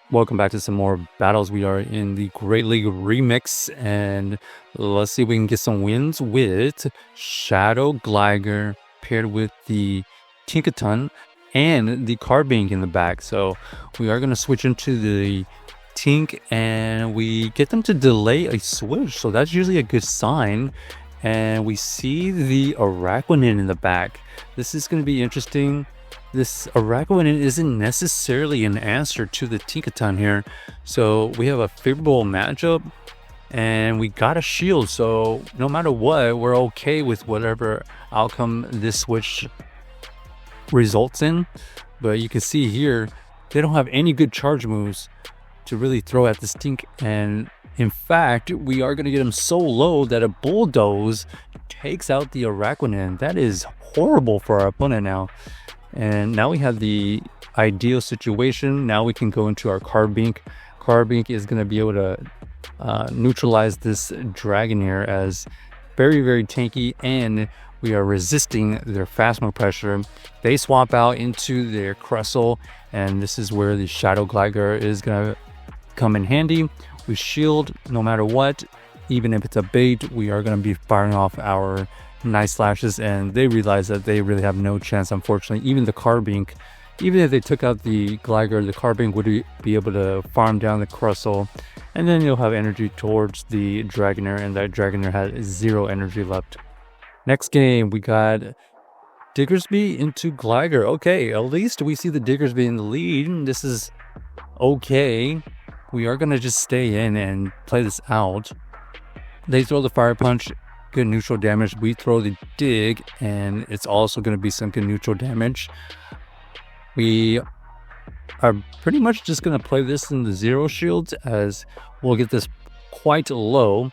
Welcome back to some more battles. We are in the Great League Remix, and let's see if we can get some wins with Shadow Gligar paired with the Tinkaton and the Carbink in the back. So we are going to switch into the Tink, and we get them to delay a switch. So that's usually a good sign. And we see the Araquanid in the back. This is going to be interesting. This Araquanid isn't necessarily an answer to the Tinkaton here. So we have a favorable matchup and we got a shield. So no matter what, we're okay with whatever outcome this switch results in. But you can see here, they don't have any good charge moves to really throw at this Tink. And in fact, we are going to get him so low that a Bulldoze takes out the Araquanid. That is horrible for our opponent now. And now we have the ideal situation. Now we can go into our Carbink. Carbink is going to be able to neutralize this Dragonair as very, very tanky, and we are resisting their fast move pressure. They swap out into their Crustle, and this is where the Shadow Gligar is going to come in handy. We shield no matter what. Even if it's a bait, we are going to be firing off our nice slashes, and they realize that they really have no chance, unfortunately. Even the Carbink, even if they took out the Gligar, the Carbink would be able to farm down the Crustle, and then you'll have energy towards the Dragonair, and that Dragonair has 0 energy left. Next game, we got Diggersby into Gligar. Okay, at least we see the Diggersby in the lead. This is okay. We are going to just stay in and play this out. They throw the Fire Punch, good neutral damage. We throw the Dig, and it's also going to be some good neutral damage. We are pretty much just going to play this in the 0 shields, as we'll get this quite low,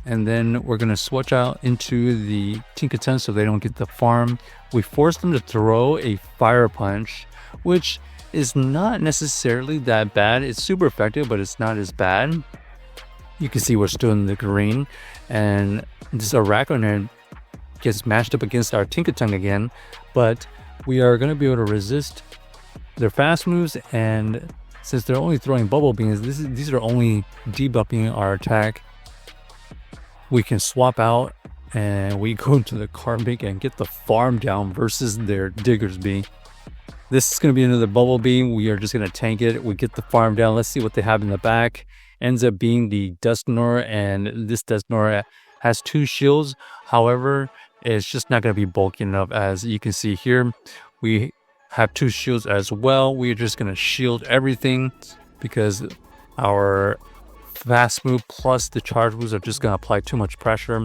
and then we're going to switch out into the Tinkaton so they don't get the farm. We force them to throw a Fire Punch, which is not necessarily that bad. It's super effective, but it's not as bad. You can see we're still in the green, and this Araquanid gets matched up against our Tinkaton again, but we are going to be able to resist their fast moves, and since they're only throwing Bubble Beams, these are only debuffing our attack. We can swap out, and we go into the Carbink and get the farm down versus their Diggersby. This is going to be another Bubble Beam. We are just going to tank it. We get the farm down. Let's see what they have in the back. Ends up being the Dusknoir, and this Dusknoir has 2 shields. However, it's just not going to be bulky enough. As you can see here, we have 2 shields as well. We're just going to shield everything because our fast move plus the charge moves are just going to apply too much pressure.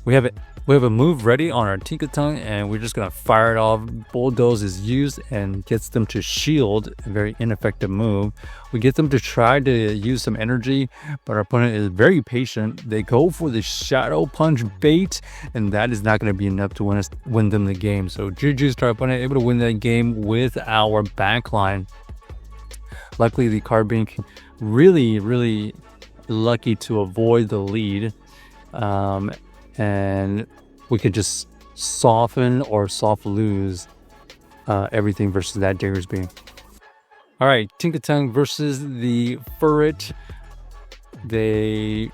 We have a move ready on our Tinkaton, and we're just going to fire it off. Bulldoze is used and gets them to shield, a very ineffective move. We get them to try to use some energy, but our opponent is very patient. They go for the Shadow Punch bait, and that is not going to be enough to win them the game. So GG's to our opponent, able to win that game with our backline. Luckily, the Carbink really lucky to avoid the lead. And we could just soften or soft lose everything versus that Diggersby. All right, Tinkaton versus the Furret. They,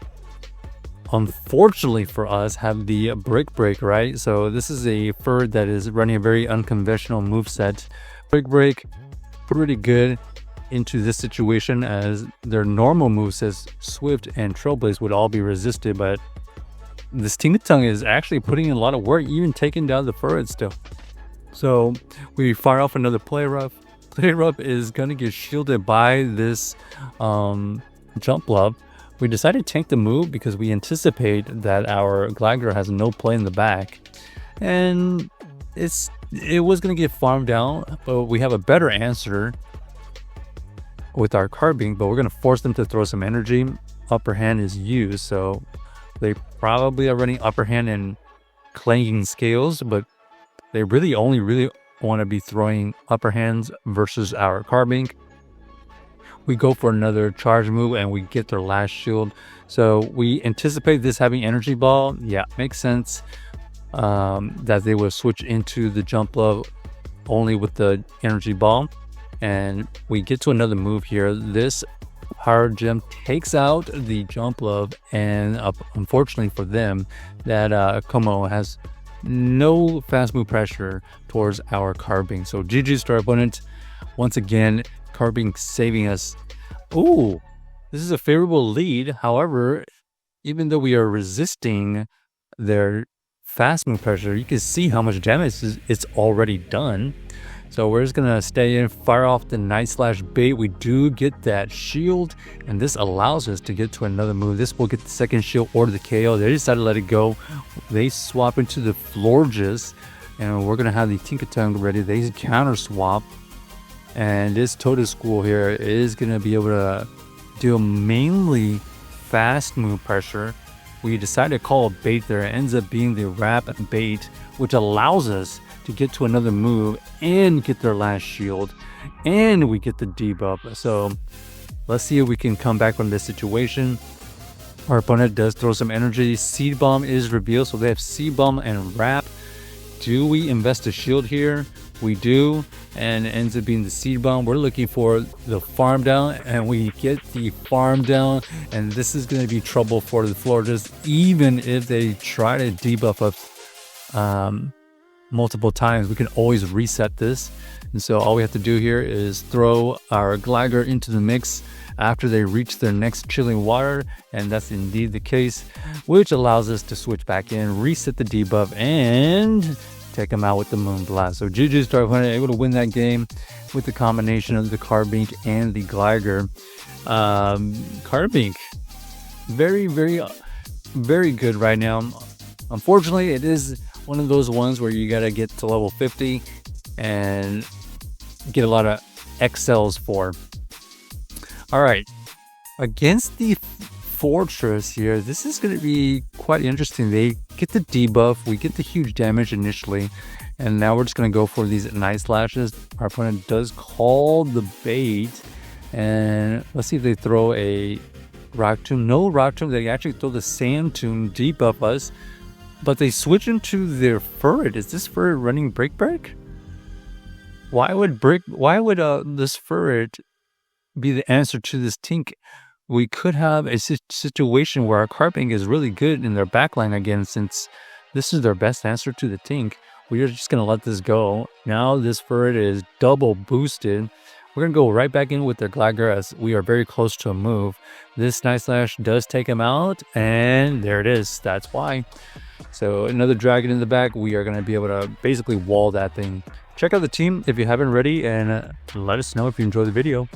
unfortunately for us, have the Brick Break, right? So this is a Furret that is running a very unconventional moveset. Brick Break, pretty good into this situation, as their normal movesets, Swift and Trailblaze, would all be resisted, but this Tinkaton is actually putting in a lot of work, even taking down the Furret still. So we fire off another Play Rough. Play Rough is going to get shielded by this Jump Love. We decided to tank the move because we anticipate that our Gligar has no play in the back. And it was going to get farmed down, but we have a better answer with our Carbink, but we're going to force them to throw some energy. Upper hand is used, so they probably are running upper hand and clanging scales, but they really only want to be throwing upper hands versus our Carbink. We go for another charge move and we get their last shield. So we anticipate this having energy ball. Yeah, makes sense that they will switch into the jump love only with the energy ball. and we get to another move here. This Power Gem takes out the Jump Love, and unfortunately for them, that Como has no fast move pressure towards our Carbink. So GG's to our opponent. Once again, Carbink saving us. Ooh, this is a favorable lead. However, even though we are resisting their fast move pressure, you can see how much damage it's already done. So we're just gonna stay in, fire off the Night Slash bait. We do get that shield, and this allows us to get to another move. This will get the second shield or the KO. They decided to let it go. They swap into the Florges, and we're gonna have the Tinkaton ready. They counter swap, and this Toad School here is gonna be able to deal mainly fast move pressure. We decided to call a bait there. It ends up being the Wrap bait, which allows us to get to another move and get their last shield, and we get the debuff. So let's see if we can come back from this situation. Our opponent does throw some energy. Seed Bomb is revealed, so they have Seed Bomb and Wrap. Do we invest a shield here? We do, and it ends up being the Seed Bomb. We're looking for the Farm Down, and we get the Farm Down, and this is going to be trouble for the Floridas, even if they try to debuff us multiple times. We can always reset this, and so all we have to do here is throw our Gligar into the mix after they reach their next chilling water, and that's indeed the case, which allows us to switch back in, reset the debuff, and take them out with the Moonblast. So GG's to our opponent, able to win that game with the combination of the Carbink and the Gligar. Carbink, very good right now. Unfortunately, it is one of those ones where you gotta get to level 50 and get a lot of XLs for. All right, against the Fortress here, this is going to be quite interesting. They get the debuff, we get the huge damage initially, and now we're just going to go for these Night Slashes. Our opponent does call the bait, and let's see if they throw a Rock Tomb. No Rock Tomb, they actually throw the Sand Tomb, debuff us, but they switch into their Furret. Is this Furret running Break? Why would this Furret be the answer to this Tink? We could have a situation where our Carbink is really good in their backline again, since this is their best answer to the Tink. We're just going to let this go. Now this Furret is double boosted. We're going to go right back in with their Gligar as we are very close to a move. This Night Slash does take him out, and there it is. That's why. So another Dragon in the back. We are going to be able to basically wall that thing. Check out the team if you haven't already, and let us know if you enjoyed the video.